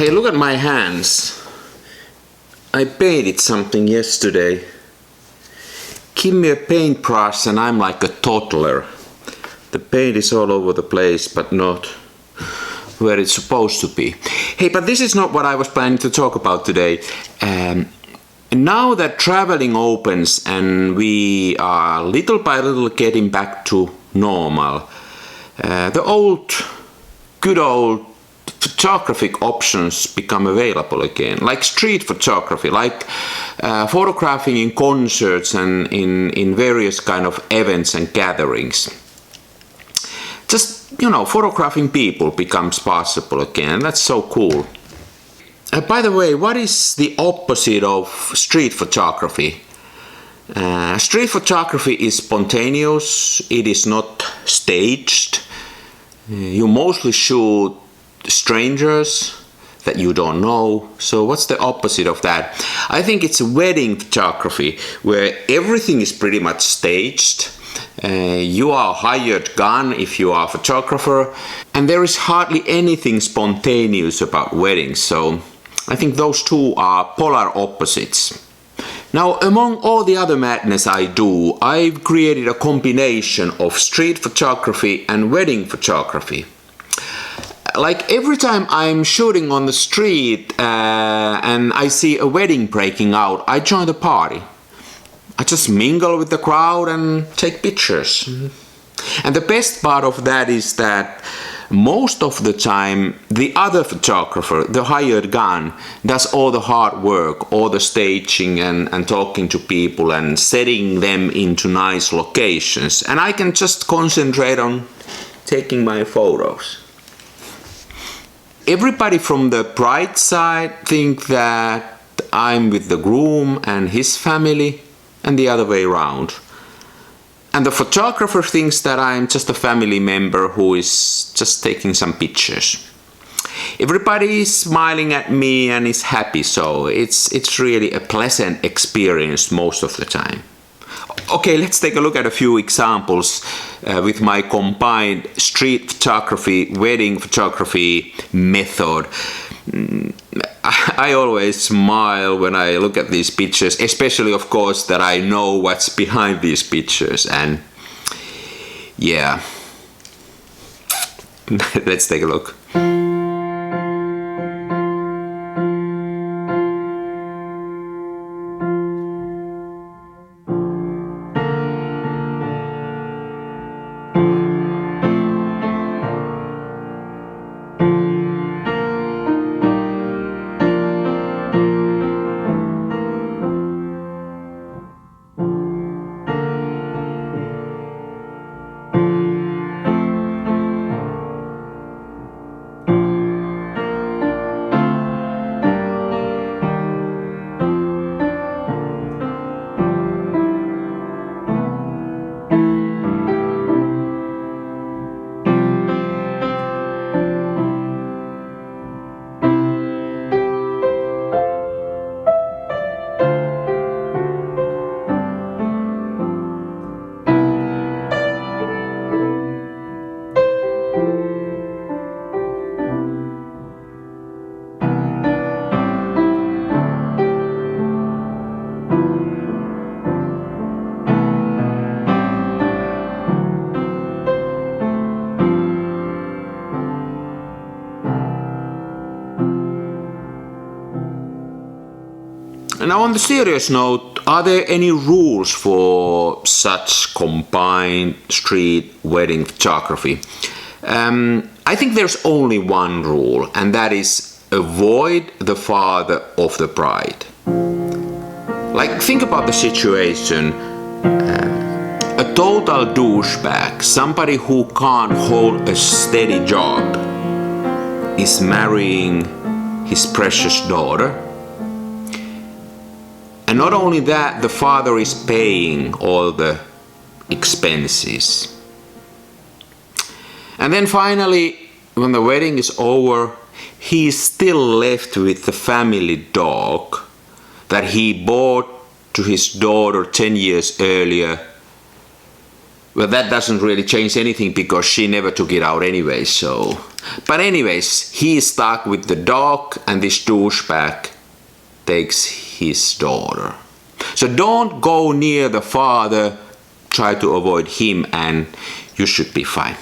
Hey, look at my hands. I painted something yesterday. Give me a paintbrush and I'm like a toddler. The paint is all over the place, but not where it's supposed to be. Hey, but this is not what I was planning to talk about today. Now that traveling opens and we are little by little getting back to normal, the good old photographic options become available again, like street photography, like photographing in concerts and in various kind of events and gatherings. Just, photographing people becomes possible again. That's so cool. By the way, what is the opposite of street photography? Street photography is spontaneous. It is not staged. You mostly shoot strangers that you don't know. So what's the opposite of that? I think it's wedding photography, where everything is pretty much staged. You are a hired gun if you are a photographer, and there is hardly anything spontaneous about weddings. So I think those two are polar opposites. Now, among all the other madness I do, I've created a combination of street photography and wedding photography. Like every time I'm shooting on the street and I see a wedding breaking out, I join the party. I just mingle with the crowd and take pictures. And the best part of that is that most of the time the other photographer, the hired gun, does all the hard work, all the staging and talking to people and setting them into nice locations. And I can just concentrate on taking my photos. Everybody from the bride side think that I'm with the groom and his family, and the other way around. And the photographer thinks that I'm just a family member who is just taking some pictures. Everybody is smiling at me and is happy, so it's really a pleasant experience most of the time. Okay, let's take a look at a few examples with my combined street photography, wedding photography method. I always smile when I look at these pictures, especially of course that I know what's behind these pictures, and yeah, let's take a look. Now, on the serious note, are there any rules for such combined street wedding photography? I think there's only one rule, and that is avoid the father of the bride. Like, think about the situation. A total douchebag, somebody who can't hold a steady job, is marrying his precious daughter. And not only that, the father is paying all the expenses. And then finally, when the wedding is over, he is still left with the family dog that he bought to his daughter 10 years earlier Well, that doesn't really change anything because she never took it out anyway, so. But anyways, he's stuck with the dog and this douchebag takes his daughter. So don't go near the father, try to avoid him and you should be fine.